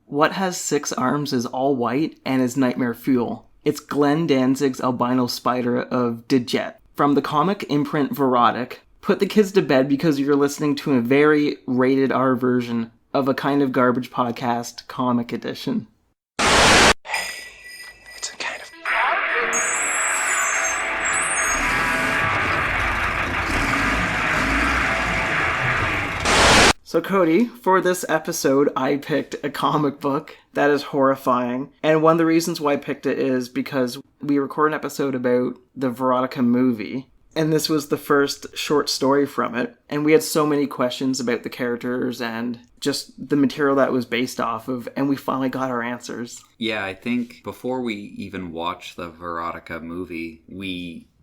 What has 6 arms, is all white, and is nightmare fuel? It's Glenn Danzig's albino spider of Dajette. From the comic imprint Verotic, put the kids to bed because you're listening to a very rated R version of a kind of garbage podcast comic edition. It's a kind of... So Cody, for this episode, I picked a comic book that is horrifying. And one of the reasons why I picked it is because we recorded an episode about the Veronica movie. And this was the first short story from it. And we had so many questions about the characters and just the material that it was based off of. And we finally got our answers. Yeah, I think before we even watched the Veronica movie,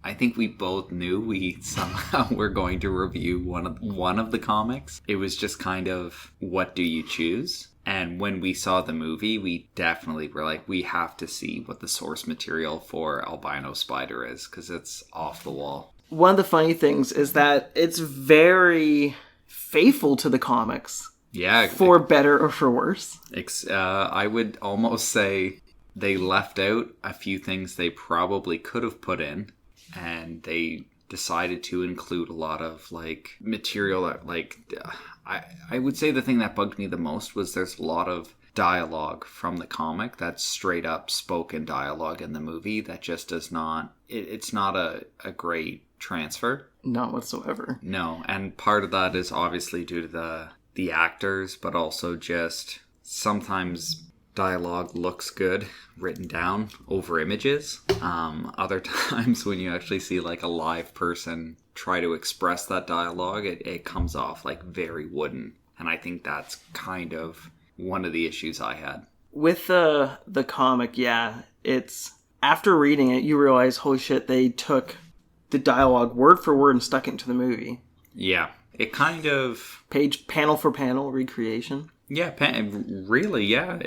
I think we both knew we somehow were going to review one of the comics. It was just kind of, what do you choose? And when we saw the movie, we definitely were like, we have to see what the source material for Albino Spider is, because it's off the wall. One of the funny things is that it's very faithful to the comics. Yeah. For better or for worse. I would almost say they left out a few things they probably could have put in. And they decided to include a lot of, material that, I would say the thing that bugged me the most was there's a lot of dialogue from the comic that's straight up spoken dialogue in the movie that just does not, it's not a great transfer. Not whatsoever. No, and part of that is obviously due to the actors, but also just sometimes dialogue looks good written down over images. Other times when you actually see a live person try to express that dialogue, it comes off very wooden. And I think that's kind of one of the issues I had. With the comic, yeah, it's after reading it, you realize, holy shit, they took the dialogue word for word and stuck it into the movie. Yeah, it kind of... Panel for panel recreation. Yeah, really, yeah.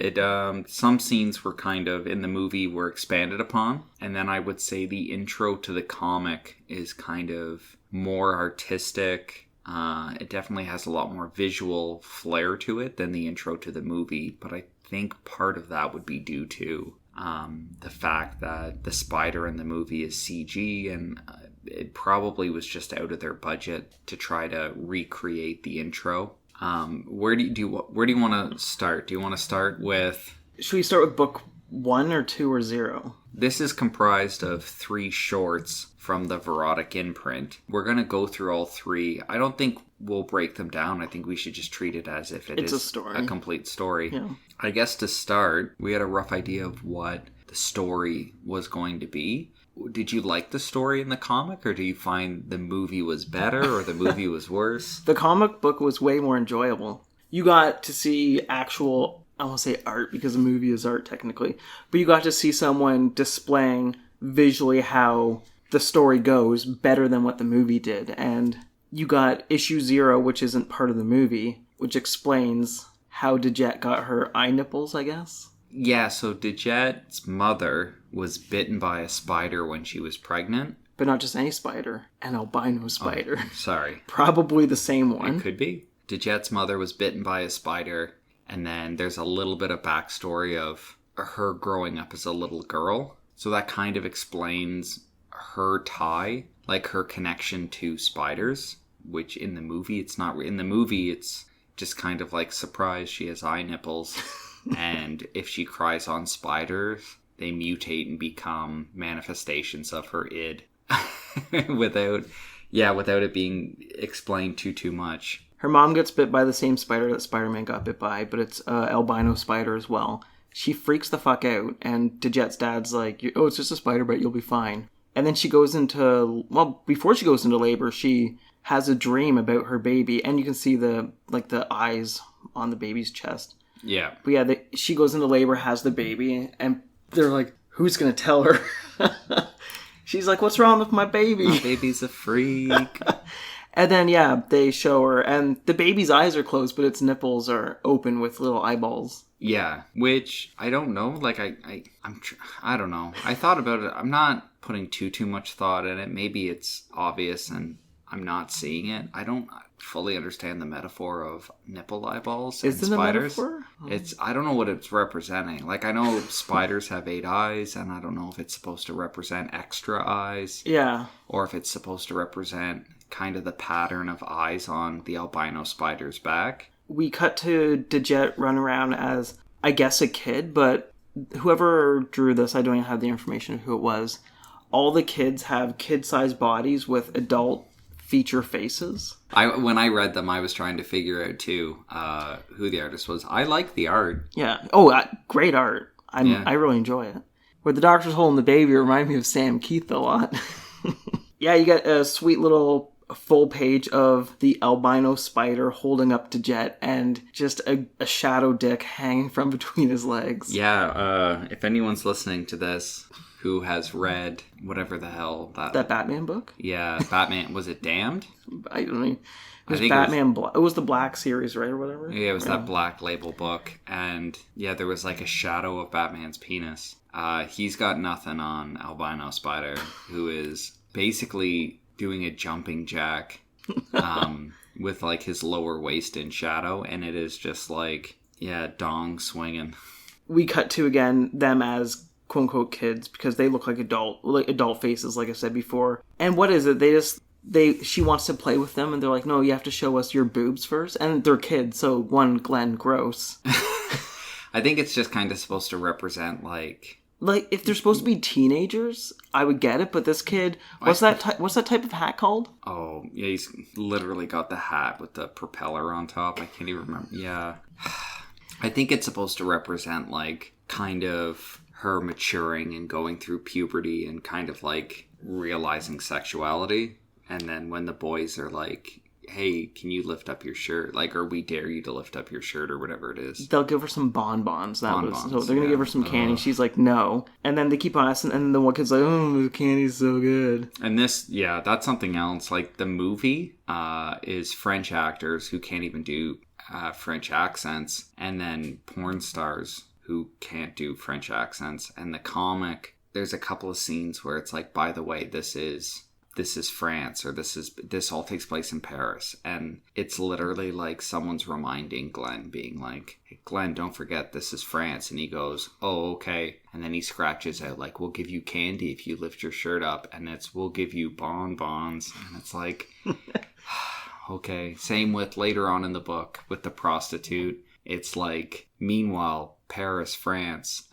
Some scenes were kind of, in the movie, were expanded upon. And then I would say the intro to the comic is kind of more artistic. It definitely has a lot more visual flair to it than the intro to the movie. But I think part of that would be due to the fact that the spider in the movie is CG, and it probably was just out of their budget to try to recreate the intro. Where do you want to start? Do you want to start with... Should we start with book 1 or 2 or 0? This is comprised of 3 shorts from the Verotic imprint. We're going to go through all 3. I don't think we'll break them down. I think we should just treat it as if it's a story. A complete story. Yeah. I guess to start, we had a rough idea of what the story was going to be. Did you like the story in the comic, or do you find the movie was better or the movie was worse? The comic book was way more enjoyable. You got to see actual, I won't say art because the movie is art technically, but you got to see someone displaying visually how the story goes better than what the movie did. And you got issue 0, which isn't part of the movie, which explains how Dajette got her eye nipples, I guess. Yeah, so Dajette's mother was bitten by a spider when she was pregnant. But not just any spider, an albino spider. Oh, sorry. Probably the same one. It could be. Dajette's mother was bitten by a spider, and then there's a little bit of backstory of her growing up as a little girl. So that kind of explains her tie, her connection to spiders, which in the movie, it's not... In the movie, it's just kind of surprise, she has eye nipples. And if she cries on spiders, they mutate and become manifestations of her id. without it being explained too much. Her mom gets bit by the same spider that Spider-Man got bit by, but it's an albino spider as well. She freaks the fuck out, and Dajette's dad's like, oh, it's just a spider bite, you'll be fine. And then she goes into, before she goes into labor, she has a dream about her baby, and you can see the eyes on the baby's chest. Yeah. But yeah, she goes into labor, has the baby, and they're like, who's going to tell her? She's like, what's wrong with my baby? My baby's a freak. And then, yeah, they show her, and the baby's eyes are closed, but its nipples are open with little eyeballs. Yeah, which, I don't know, I don't know. I thought about it. I'm not putting too much thought in it. Maybe it's obvious, and I'm not seeing it. I don't fully understand the metaphor of nipple eyeballs Is and it a spiders. metaphor? I don't know what it's representing. Like, I know spiders have 8 eyes, and I don't know if it's supposed to represent extra eyes. Yeah. Or if it's supposed to represent kind of the pattern of eyes on the albino spider's back. We cut to Dajette run around as, I guess, a kid, but whoever drew this, I don't even have the information of who it was. All the kids have kid-sized bodies with adult feature faces. When I read them, I was trying to figure out, too, who the artist was. I like the art. Yeah. Oh, great art. I really enjoy it. Where the doctor's holding the baby reminded me of Sam Keith a lot. Yeah, you get a sweet little full page of the albino spider holding up Dajette and just a shadow dick hanging from between his legs. Yeah, if anyone's listening to this who has read whatever the hell that Batman book? Yeah, Batman. Was it Damned? I don't know. It was Batman. It was the Black series, right, or whatever? Yeah, it was that Black Label book. And yeah, there was like a shadow of Batman's penis. He's got nothing on albino spider, who is basically doing a jumping jack with like his lower waist in shadow, and it is just like, yeah, dong swinging. We cut to, again, them as quote unquote kids, because they look like adult faces, like I said before. And what is it? She wants to play with them, and they're like, no, you have to show us your boobs first. And they're kids, so one, Glenn, gross. I think it's just kind of supposed to represent like if they're supposed to be teenagers, I would get it. But this kid, what's that type of hat called? Oh, yeah, he's literally got the hat with the propeller on top. I can't even remember. Yeah, I think it's supposed to represent like kind of her maturing and going through puberty and kind of like realizing sexuality. And then when the boys are like, hey, can you lift up your shirt? Like, or we dare you to lift up your shirt, or whatever it is. They'll give her some bonbons. So they're going to give her some candy. She's like, no. And then they keep on asking, and the one kid's like, oh, the candy's so good. And this, yeah, that's something else. Like, the movie is French actors who can't even do French accents, and then porn stars who can't do French accents. And the comic, there's a couple of scenes where it's like, by the way, this is France, or this all takes place in Paris. And it's literally like someone's reminding Glenn, being like, hey, Glenn, don't forget this is France. And he goes, oh, okay. And then he scratches out like, we'll give you candy if you lift your shirt up. And we'll give you bonbons. And it's like, okay. Same with later on in the book with the prostitute. It's like, meanwhile, Paris, France,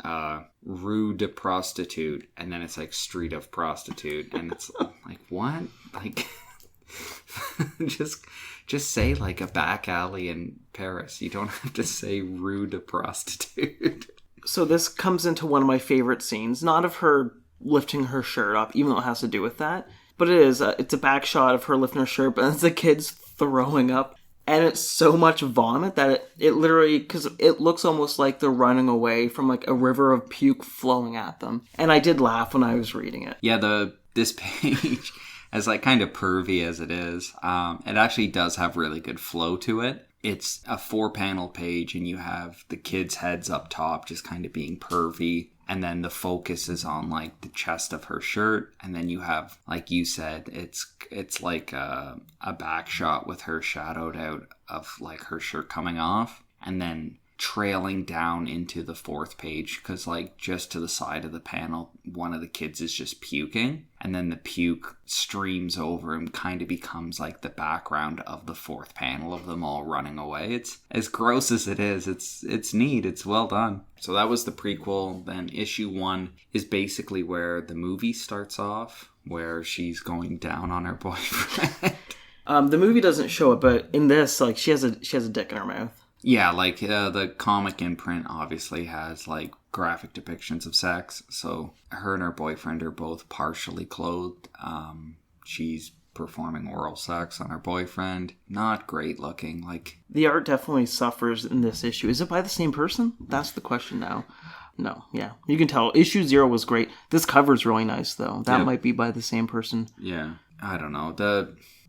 Rue de Prostitute, and then it's like Street of Prostitute, and it's like, what? Like, just say like a back alley in Paris. You don't have to say Rue de Prostitute. So this comes into one of my favorite scenes, not of her lifting her shirt up, even though it has to do with that, but it's a back shot of her lifting her shirt, but it's the kids throwing up. And it's so much vomit that it literally, because it looks almost like they're running away from like a river of puke flowing at them. And I did laugh when I was reading it. Yeah, this page, as like kind of pervy as it is, it actually does have really good flow to it. It's a 4-panel page, and you have the kids' heads up top just kind of being pervy. And then the focus is on like the chest of her shirt. And then you have, like you said, it's like a back shot with her shadowed out of like her shirt coming off. And then trailing down into the 4th page, because like just to the side of the panel, one of the kids is just puking. And then the puke streams over and kind of becomes like the background of the 4th panel of them all running away. It's as gross as it is. It's neat. It's well done. So that was the prequel. Then issue 1 is basically where the movie starts off, where she's going down on her boyfriend. The movie doesn't show it, but in this, like, she has a dick in her mouth. Yeah, like the comic imprint obviously has like graphic depictions of sex. So her and her boyfriend are both partially clothed. She's performing oral sex on her boyfriend. Not great looking. Like, the art definitely suffers in this issue. Is it by the same person? That's the question now. No, yeah. You can tell. Issue 0 was great. This cover's really nice, though. That might be by the same person. Yeah, I don't know.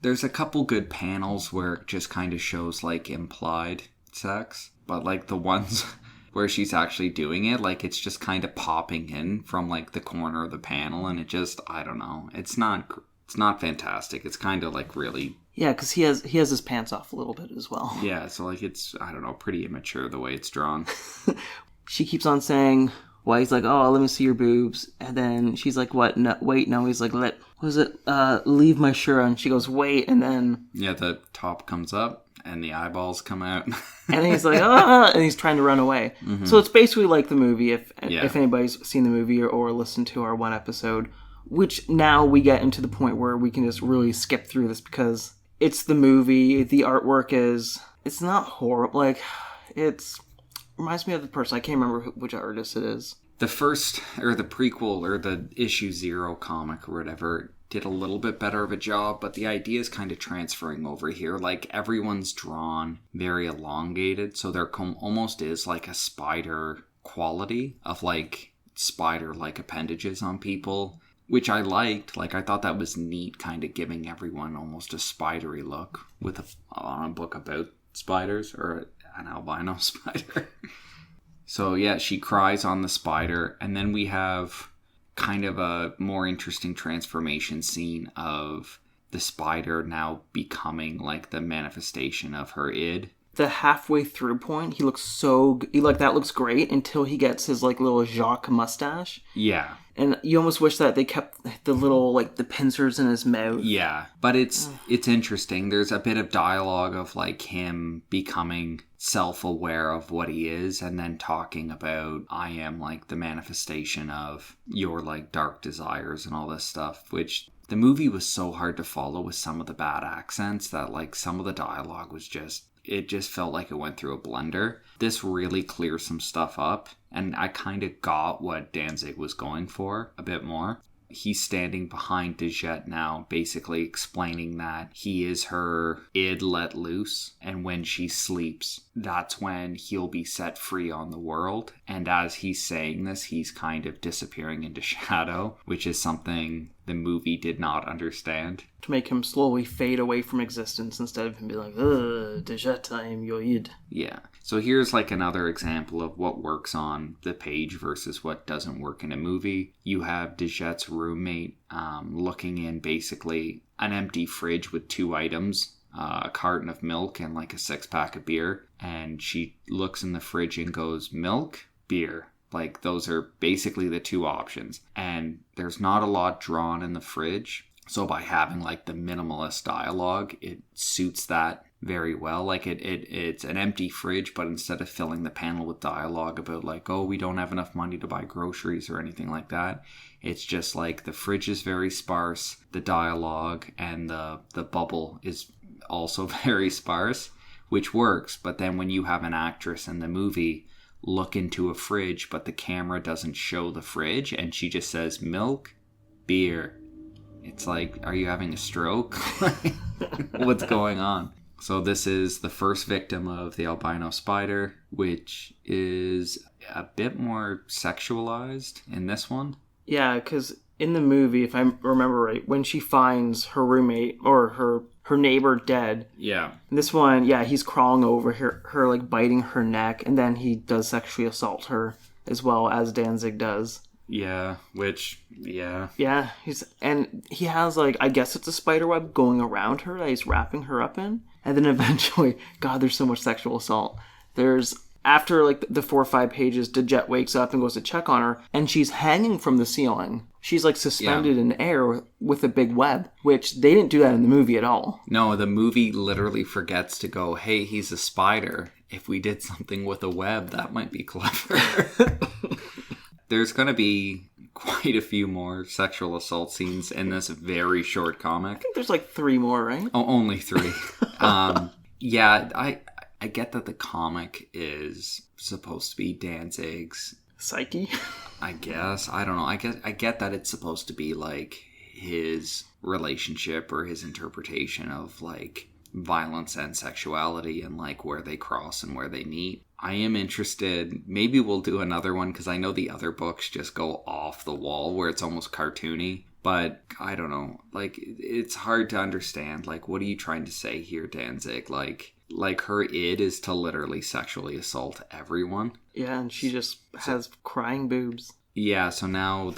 There's a couple good panels where it just kind of shows like implied sex, but like the ones where she's actually doing it, like it's just kind of popping in from like the corner of the panel, and it just, I don't know, it's not It's not fantastic. It's kind of like really... Yeah, because he has his pants off a little bit as well. Yeah, so like it's, I don't know, pretty immature the way it's drawn. She keeps on saying, well, he's like, oh, let me see your boobs. And then she's like, what? No, wait, no. He's like, leave my shirt on. She goes, wait, and then... Yeah, the top comes up and the eyeballs come out. And he's like, ah, and he's trying to run away. Mm-hmm. So it's basically like the movie, if anybody's seen the movie or listened to our one episode, which now we get into the point where we can just really skip through this because it's the movie. The artwork it's not horrible. Like, it's reminds me of the person. I can't remember which artist it is. The first, or the prequel, or the issue 0 comic or whatever, did a little bit better of a job, but the idea is kind of transferring over here. Like, everyone's drawn very elongated, so there almost is like a spider quality of like spider-like appendages on people, which I liked. Like, I thought that was neat, kind of giving everyone almost a spidery look on a book about spiders, or an albino spider. So yeah, she cries on the spider, and then we have kind of a more interesting transformation scene of the spider now becoming like the manifestation of her id. The halfway through point, he looks that looks great until he gets his like little Jacques mustache. Yeah. And you almost wish that they kept the little, like, the pincers in his mouth. Yeah, but it's interesting. There's a bit of dialogue of, like, him becoming self-aware of what he is and then talking about, I am, like, the manifestation of your, like, dark desires and all this stuff, which the movie was so hard to follow with some of the bad accents that, like, some of the dialogue was it just felt like it went through a blender. This really clears some stuff up, and I kind of got what Danzig was going for a bit more. He's standing behind Dajette now, basically explaining that he is her id let loose, and when she sleeps, that's when he'll be set free on the world. And as he's saying this, he's kind of disappearing into shadow, which is something the movie did not understand. To make him slowly fade away from existence instead of him being like, Dajette, I am your id. Yeah. So here's like another example of what works on the page versus what doesn't work in a movie. You have Dajette's roommate looking in basically an empty fridge with 2 items, a carton of milk and like a 6-pack of beer. And she looks in the fridge and goes, milk, beer. Like, those are basically the 2 options. And there's not a lot drawn in the fridge. So by having like the minimalist dialogue, it suits that very well. Like it's an empty fridge, but instead of filling the panel with dialogue about like, oh, we don't have enough money to buy groceries or anything like that, it's just like the fridge is very sparse, the dialogue and the bubble is also very sparse, which works. But then when you have an actress in the movie look into a fridge, but the camera doesn't show the fridge and she just says milk, beer, it's like, are you having a stroke? What's going on? So this is the first victim of the albino spider, which is a bit more sexualized in this one. Yeah, because in the movie, if I remember right, when she finds her roommate or her neighbor dead. Yeah. In this one, yeah, he's crawling over her like biting her neck, and then he does sexually assault her as well as Danzig does. Yeah, yeah, he has like, I guess it's a spider web going around her that he's wrapping her up in, and then eventually, God, there's so much sexual assault. After like the 4 or 5 pages, Dajette wakes up and goes to check on her, and she's hanging from the ceiling. She's like suspended in air with a big web, which they didn't do that in the movie at all. No, the movie literally forgets to go, hey, he's a spider. If we did something with a web, that might be clever. There's going to be quite a few more sexual assault scenes in this very short comic. I think there's like 3 more, right? Oh, only 3. Yeah, I get that the comic is supposed to be Danzig's psyche. I guess. I don't know. I get that it's supposed to be like his relationship or his interpretation of like violence and sexuality and like where they cross and where they meet. I am interested. Maybe we'll do another one because I know the other books just go off the wall where it's almost cartoony. But I don't know. Like, it's hard to understand. Like, what are you trying to say here, Danzig? Like her id is to literally sexually assault everyone. Yeah, and she just has crying boobs. Yeah, so now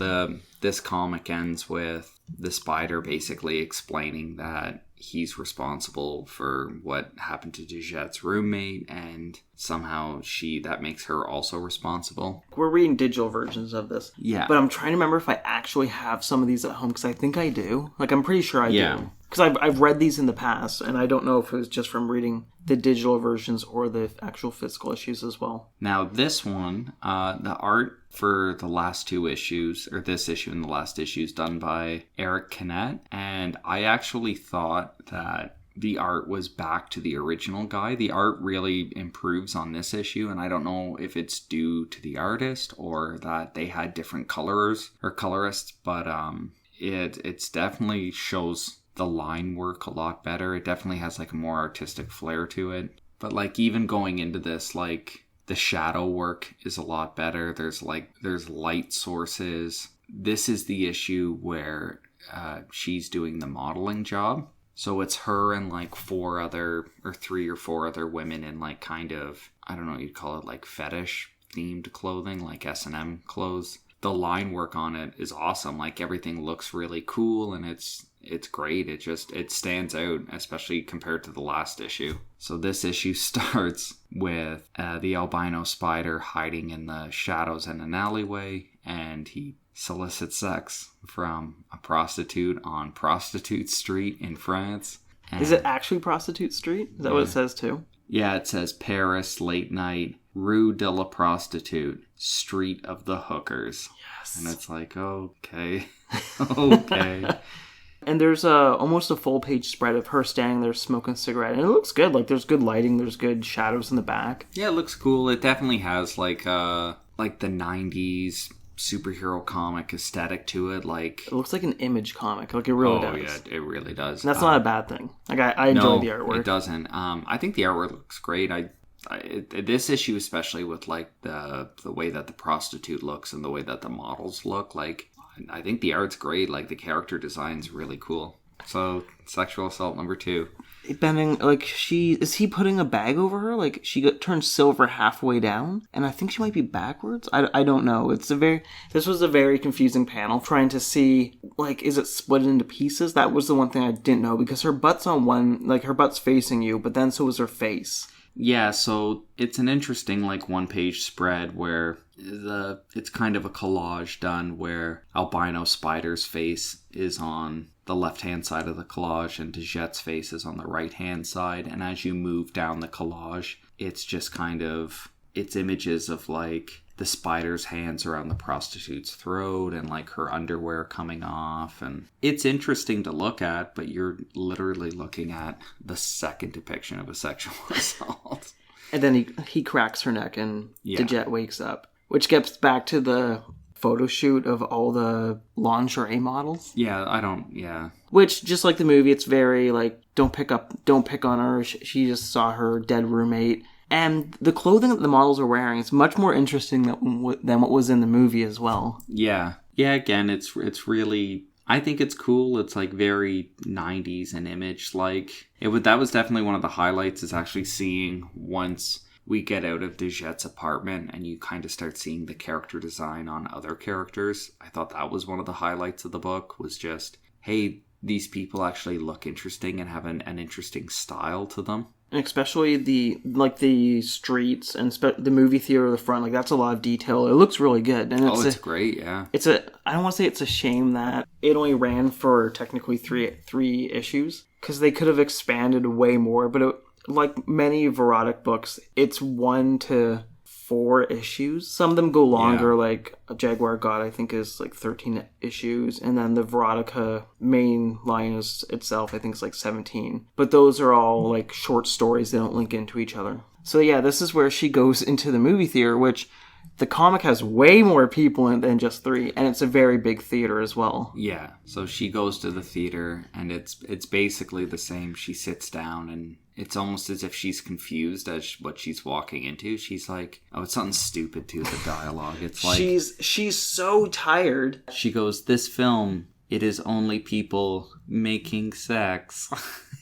this comic ends with the Spider basically explaining that he's responsible for what happened to Dajette's roommate, and somehow that makes her also responsible. We're reading digital versions of this. Yeah. But I'm trying to remember if I actually have some of these at home, because I think I do. Like, I'm pretty sure I do. Because I've read these in the past, and I don't know if it was just from reading the digital versions or the actual physical issues as well. Now, this one, the art for the last two issues, or this issue and the last issue, is done by Eric Kinnett, and I actually thought that the art was back to the original guy. The art really improves on this issue, and I don't know if it's due to the artist or that they had different colors or colorists, but it's definitely shows the line work a lot better. It definitely has like a more artistic flair to it. But like even going into this, like the shadow work is a lot better. There's light sources. This is the issue where she's doing the modeling job. So it's her and like 3 or 4 other women in like kind of, I don't know what you'd call it, like fetish themed clothing, like S&M clothes. The line work on it is awesome. Like everything looks really cool and it's great. It stands out, especially compared to the last issue. So this issue starts with the albino spider hiding in the shadows in an alleyway, and he solicits sex from a prostitute on Prostitute Street in France. And is it actually Prostitute Street? Is that what it says too? Yeah, it says Paris, late night, Rue de la Prostitute, Street of the Hookers. Yes. And it's like, okay. Okay. And there's almost a full page spread of her standing there smoking a cigarette. And it looks good. Like, there's good lighting. There's good shadows in the back. Yeah, it looks cool. It definitely has, like the 90s superhero comic aesthetic to it. Like, it looks like an Image comic. Like, it really does. Yeah, it really does. And that's not a bad thing. Like, I enjoy the artwork. It doesn't. I think the artwork looks great. This issue, especially with, like, the way that the prostitute looks and the way that the models look, like, I think the art's great. Like, the character design's really cool. So, sexual assault number 2. Bending, like, is he putting a bag over her? Like, she turns silver halfway down, and I think she might be backwards. I don't know. This was a very confusing panel, trying to see, like, is it split into pieces? That was the one thing I didn't know, because her butt's on one, like, her butt's facing you, but then so was her face. Yeah, so it's an interesting, like, one-page spread where it's kind of a collage done where Albino Spider's face is on the left-hand side of the collage and Dajette's face is on the right-hand side. And as you move down the collage, it's just kind of, it's images of, like, the spider's hands around the prostitute's throat and, like, her underwear coming off. And it's interesting to look at, but you're literally looking at the second depiction of a sexual assault. And then he cracks her neck and Dajette wakes up. Which gets back to the photo shoot of all the lingerie models. Yeah. Which, just like the movie, it's very, like, don't pick on her. She just saw her dead roommate. And the clothing that the models are wearing is much more interesting than what was in the movie as well. Yeah. Yeah, again, it's really, I think it's cool. It's, like, very 90s in Image. Like, that was definitely one of the highlights, is actually seeing once we get out of Dajette's apartment and you kind of start seeing the character design on other characters. I thought that was one of the highlights of the book, was just, hey, these people actually look interesting and have an interesting style to them. And especially the streets and the movie theater at the front, like, that's a lot of detail. It looks really good. And it's great, yeah. I don't want to say it's a shame that it only ran for technically three issues, because they could have expanded way more, but like many Verotic books, it's 1 to 4 issues. Some of them go longer, like Jaguar God, I think, is like 13 issues. And then the Verotica main line itself, I think, is like 17. But those are all like short stories. They don't link into each other. So yeah, this is where she goes into the movie theater, which the comic has way more people in than just 3. And it's a very big theater as well. Yeah, so she goes to the theater and it's basically the same. She sits down and it's almost as if she's confused as what she's walking into. She's like, oh, it's something stupid too, the dialogue. It's like, she's so tired. She goes, this film it is only people making sex.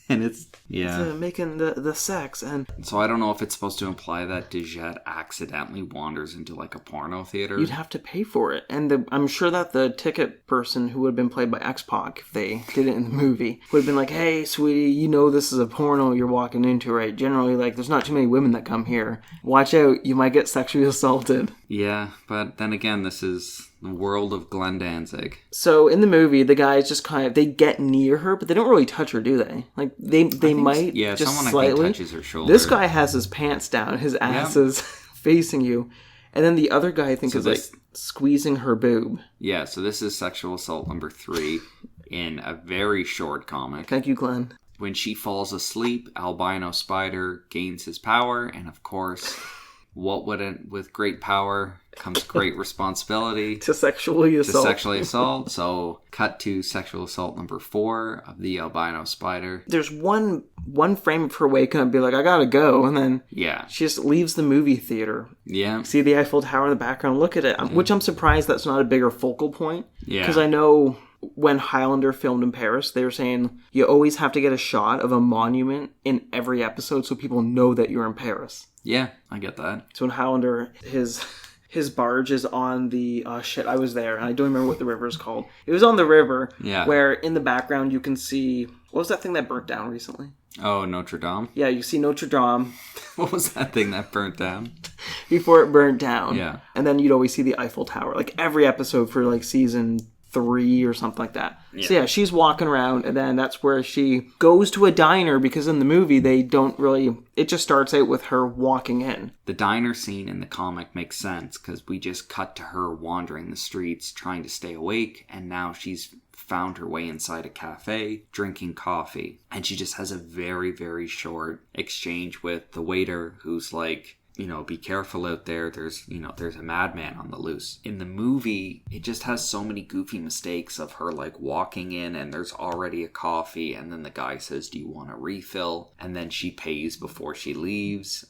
And it's making the sex. And so I don't know if it's supposed to imply that Dajette accidentally wanders into like a porno theater. You'd have to pay for it. And I'm sure that the ticket person, who would have been played by X-Pac if they did it in the movie, would have been like, hey, sweetie, you know this is a porno you're walking into, right? Generally, like, there's not too many women that come here. Watch out, you might get sexually assaulted. Yeah, but then again, this is the world of Glenn Danzig. So in the movie, the guys just kind of, they get near her, but they don't really touch her, do they? Like, they might just someone slightly. I think touches her shoulder. This guy has his pants down, his ass is facing you. And then the other guy, I think, is like squeezing her boob. Yeah, so this is sexual assault number 3 in a very short comic. Thank you, Glenn. When she falls asleep, Albino Spider gains his power, and of course, with great power comes great responsibility. To sexually assault. So, cut to sexual assault number 4 of the Albino Spider. There's one frame of her waking up and be like, I gotta go, and then she just leaves the movie theater. Yeah. See the Eiffel Tower in the background, look at it. Which I'm surprised that's not a bigger focal point. Yeah. Because I know when Highlander filmed in Paris, they were saying you always have to get a shot of a monument in every episode so people know that you're in Paris. Yeah, I get that. So in Highlander, his barge is on the... I was there, and I don't remember what the river is called. It was on the river, where in the background you can see... What was that thing that burnt down recently? Oh, Notre Dame? Yeah, you see Notre Dame. What was that thing that burnt down? Before it burnt down. Yeah. And then you'd always see the Eiffel Tower. Like every episode for like season 3 or something like that. Yeah. So yeah, she's walking around, and then that's where she goes to a diner, because in the movie they don't really... It just starts out with her walking in. The diner scene in the comic makes sense, because we just cut to her wandering the streets, trying to stay awake, and now she's found her way inside a cafe, drinking coffee. And she just has a very, very short exchange with the waiter, who's like... be careful out there. There's a madman on the loose. In the movie, it just has so many goofy mistakes of her like walking in and there's already a coffee, and then the guy says, do you want a refill? And then she pays before she leaves,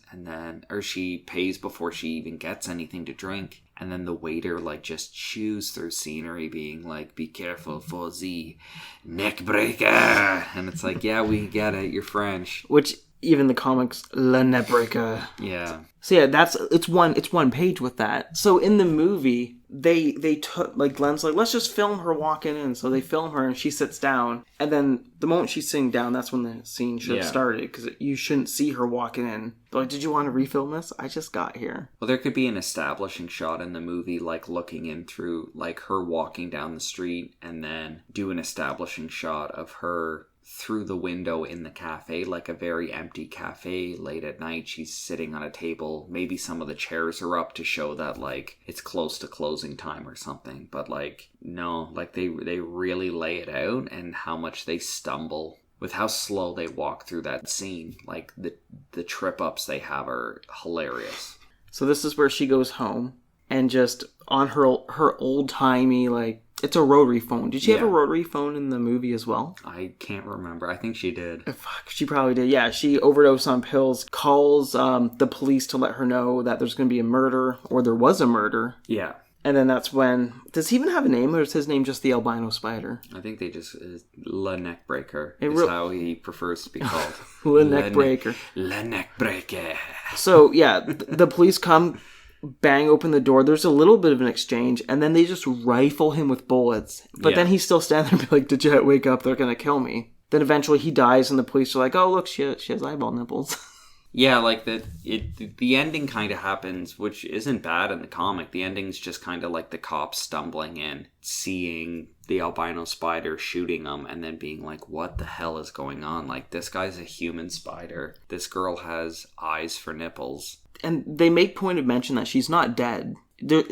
or she pays before she even gets anything to drink. And then the waiter like just chews through scenery being like, be careful for the neck breaker. And it's like, yeah, we get it. You're French. Which even the comics, La Nebreka. Yeah. So yeah, it's one page with that. So in the movie, they took, like, Glenn's like, let's just film her walking in. So they film her and she sits down. And then the moment she's sitting down, that's when the scene should have started. Because you shouldn't see her walking in. They're like, did you want to refilm this? I just got here. Well, there could be an establishing shot in the movie, like looking in through, like her walking down the street, and then do an establishing shot of her through the window in the cafe, like a very empty cafe late at night. She's sitting on a table. Maybe some of the chairs are up to show that like it's close to closing time or something. But like, no, like they really lay it out, and how much they stumble with how slow they walk through that scene. Like the trip ups they have are hilarious. So this is where she goes home and just on her old timey, like, it's a rotary phone. Did she have a rotary phone in the movie as well? I can't remember. I think she did. Fuck, she probably did. Yeah, she overdosed on pills, calls the police to let her know that there's going to be a murder, or there was a murder. Yeah. And then that's when... Does he even have a name, or is his name just the Albino Spider? I think they just... La Neckbreaker is how he prefers to be called. La Neckbreaker. La Neckbreaker. So, yeah, the police come... bang open the door. There's a little bit of an exchange, and then they just rifle him with bullets. But then he's still standing there and be like, Dajette, wake up, they're gonna kill me. Then eventually he dies, and the police are like, oh, look, she has eyeball nipples. Yeah, like the ending kind of happens, which isn't bad in the comic. The ending's just kind of like the cops stumbling in, seeing the albino spider shooting them, and then being like, what the hell is going on? Like, this guy's a human spider. This girl has eyes for nipples. And they make point of mention that she's not dead.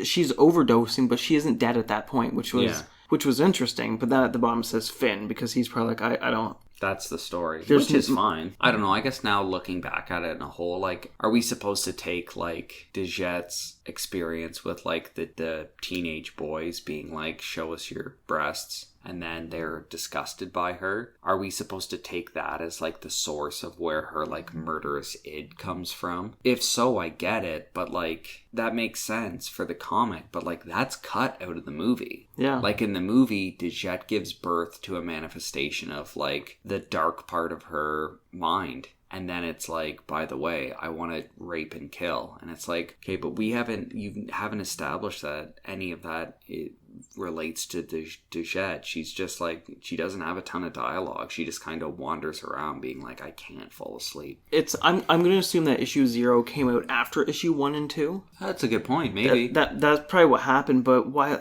She's overdosing, but she isn't dead at that point, which was interesting. But then at the bottom it says Finn, because he's probably like, I don't... That's the story, which is fine. I don't know. I guess now looking back at it in a whole, like, are we supposed to take, like, Dajette's experience with, like, the teenage boys being like, show us your breasts, and then they're disgusted by her. Are we supposed to take that as like the source of where her like murderous id comes from? If so, I get it, but like that makes sense for the comic, but like that's cut out of the movie. Yeah. Like in the movie, Dajette gives birth to a manifestation of like the dark part of her mind. And then it's like, by the way, I want to rape and kill. And it's like, okay, but you haven't established that any of that it relates to Dajette. She's just like, she doesn't have a ton of dialogue. She just kind of wanders around being like, I can't fall asleep. I'm going to assume that issue 0 came out after issue 1 and 2. That's a good point, maybe. That's probably what happened, but why...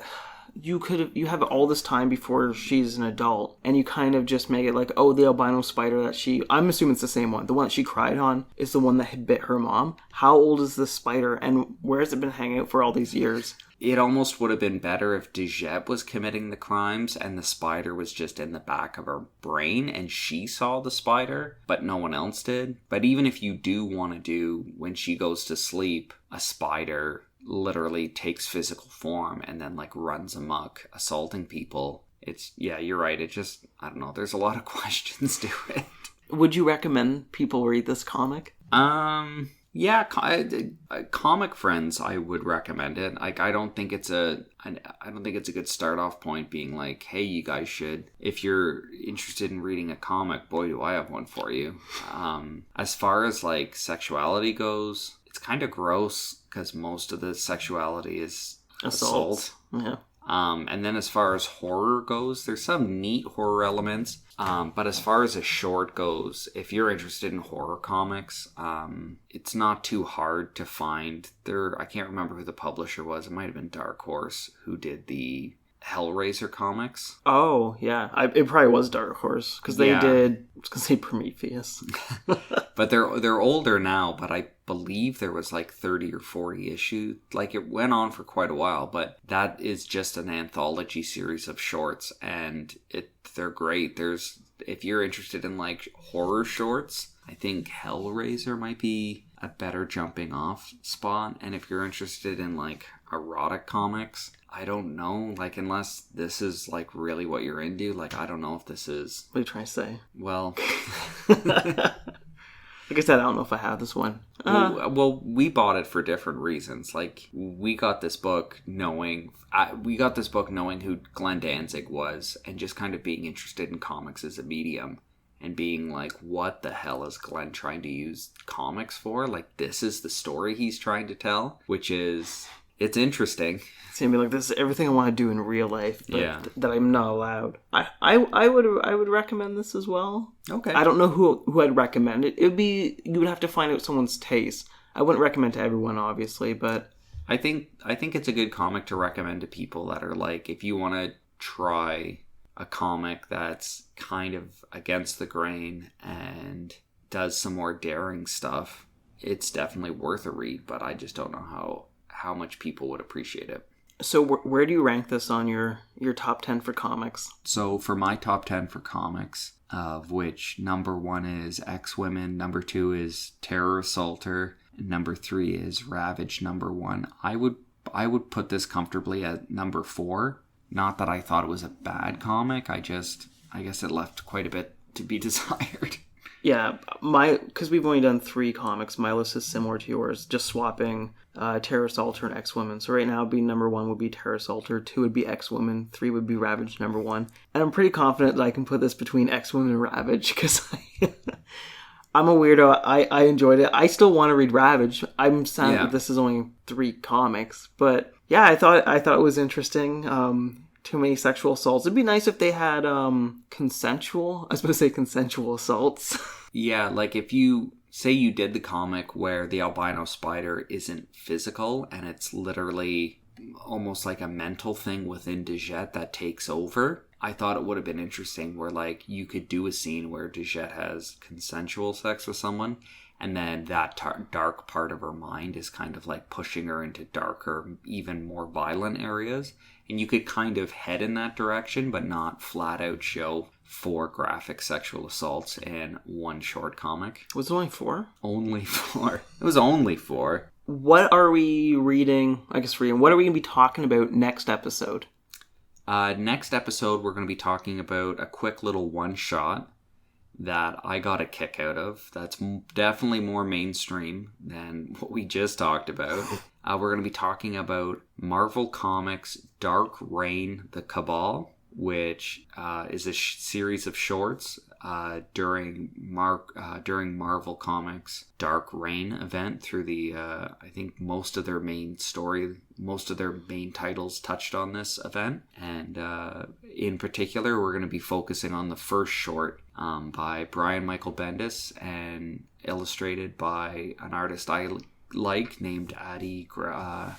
You have all this time before she's an adult, and you kind of just make it like, oh, the albino spider that I'm assuming it's the same one. The one that she cried on is the one that had bit her mom. How old is this spider, and where has it been hanging out for all these years? It almost would have been better if Dajette was committing the crimes and the spider was just in the back of her brain and she saw the spider, but no one else did. But even if you do want to do, when she goes to sleep, a spider literally takes physical form and then like runs amok assaulting people, you're right, it just, I don't know, there's a lot of questions to it. Would you recommend people read this comic? Yeah, comic friends, I would recommend it. Like, I don't think it's a good start off point being like, hey, you guys should, if you're interested in reading a comic, boy do I have one for you. As far as like sexuality goes, it's kind of gross because most of the sexuality is assault. Yeah. And then as far as horror goes, there's some neat horror elements. But as far as a short goes, if you're interested in horror comics, it's not too hard to find. I can't remember who the publisher was. It might have been Dark Horse who did the Hellraiser comics. Oh, yeah. It probably was Dark Horse because they did, I was going to say Prometheus. But they're older now, but I believe there was like 30 or 40 issues. Like it went on for quite a while, but that is just an anthology series of shorts and they're great. If you're interested in like horror shorts, I think Hellraiser might be a better jumping off spot. And if you're interested in like erotic comics, I don't know, like unless this is like really what you're into, like I don't know if this is... What are you trying to say? Well... Like I said, I don't know if I have this one. Well, we bought it for different reasons. Like, we got this book knowing who Glenn Danzig was and just kind of being interested in comics as a medium and being like, what the hell is Glenn trying to use comics for? Like, this is the story he's trying to tell, which is... It's interesting. It's gonna be like, this is everything I want to do in real life, but that I'm not allowed. I would recommend this as well. Okay. I don't know who I'd recommend it. You would have to find out someone's taste. I wouldn't recommend to everyone, obviously, but I think it's a good comic to recommend to people that are like, if you want to try a comic that's kind of against the grain and does some more daring stuff, it's definitely worth a read. But I just don't know how much people would appreciate it. So where do you rank this on your top 10 for comics? So for my top 10 for comics, of which number 1 is X-Women, number 2 is Terror Assaulter, and number 3 is Ravage number 1. I would put this comfortably at number 4. Not that I thought it was a bad comic, I guess it left quite a bit to be desired. Yeah, because we've only done 3 comics, my list is similar to yours, just swapping Terror Assaulter and X-Women. So right now, number 1 would be Terror Assaulter, 2 would be X-Women, 3 would be Ravage number 1. And I'm pretty confident that I can put this between X-Women and Ravage, because I'm a weirdo. I enjoyed it. I still want to read Ravage. I'm sad that this is only 3 comics. But yeah, I thought it was interesting. Too many sexual assaults. It'd be nice if they had consensual assaults. Yeah, like if you say you did the comic where the albino spider isn't physical and it's literally almost like a mental thing within Dajette that takes over, I thought it would have been interesting where like you could do a scene where Dajette has consensual sex with someone and then that dark part of her mind is kind of like pushing her into darker, even more violent areas. And you could kind of head in that direction, but not flat out show 4 graphic sexual assaults in 1 short comic. Was it only 4? Only 4. It was only 4. What are we reading? What are we going to be talking about next episode? Next episode, we're going to be talking about a quick little one-shot that I got a kick out of. That's definitely more mainstream than what we just talked about. We're going to be talking about Marvel Comics' Dark Reign, The Cabal, which is a series of shorts during Marvel Comics' Dark Reign event through the, I think most of their main titles touched on this event. And in particular, we're going to be focusing on the first short by Brian Michael Bendis and illustrated by an artist I like named Adi Granov.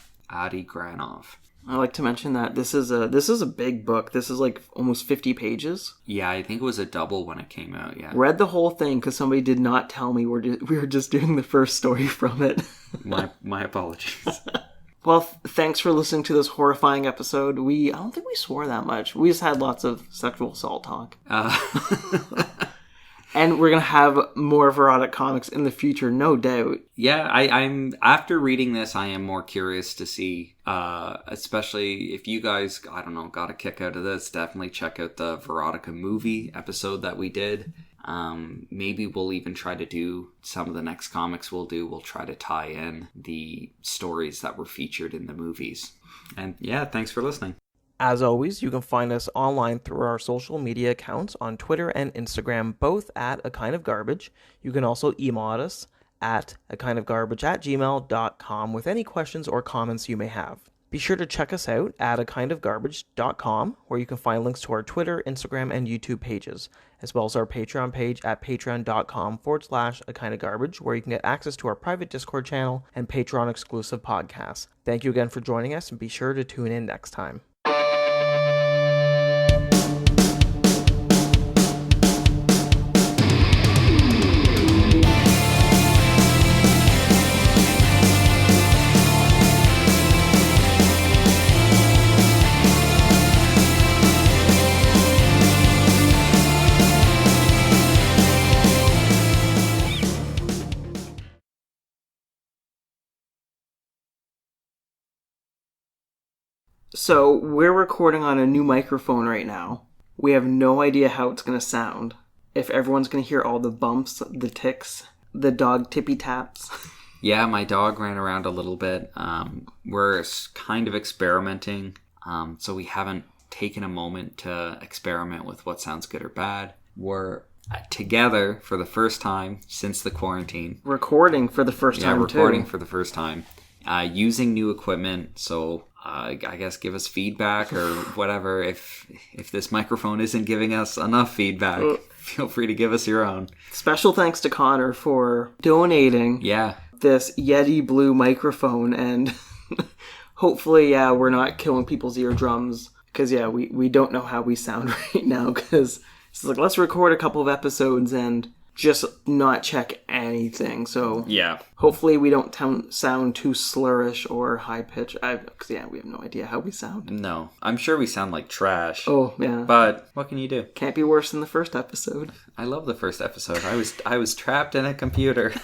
I like to mention that this is a big book. This is like almost 50 pages. Yeah, I think it was a double when it came out, yeah. Read the whole thing because somebody did not tell me we were just doing the first story from it. My apologies. Well, thanks for listening to this horrifying episode. I don't think we swore that much. We just had lots of sexual assault talk. And we're going to have more erotic comics in the future, no doubt. Yeah, I'm after reading this, I am more curious to see, especially if you guys, I don't know, got a kick out of this, definitely check out the Verotica movie episode that we did. Maybe we'll even try to do some of the next comics we'll try to tie in the stories that were featured in the movies. And yeah, thanks for listening. As always, you can find us online through our social media accounts on Twitter and Instagram, both at A Kind of Garbage. You can also email us at akindofgarbage@gmail.com with any questions or comments you may have. Be sure to check us out at akindofgarbage.com, where you can find links to our Twitter, Instagram, and YouTube pages, as well as our Patreon page at patreon.com/akindofgarbage, where you can get access to our private Discord channel and Patreon exclusive podcasts. Thank you again for joining us, and be sure to tune in next time. So, we're recording on a new microphone right now. We have no idea how it's going to sound. If everyone's going to hear all the bumps, the ticks, the dog tippy taps. Yeah, my dog ran around a little bit. We're kind of experimenting, so we haven't taken a moment to experiment with what sounds good or bad. We're together for the first time since the quarantine. Recording for the first time, recording for the first time. Using new equipment, so I guess give us feedback or whatever. If this microphone isn't giving us enough feedback, feel free to give us your own. Special thanks to Connor for donating this Yeti Blue microphone, and hopefully, we're not killing people's eardrums, because, we don't know how we sound right now, because it's like, let's record a couple of episodes and just not check anything. So hopefully we don't sound too slurish or high-pitched. Because, we have no idea how we sound. No. I'm sure we sound like trash. Oh, yeah. But what can you do? Can't be worse than the first episode. I love the first episode. I was trapped in a computer.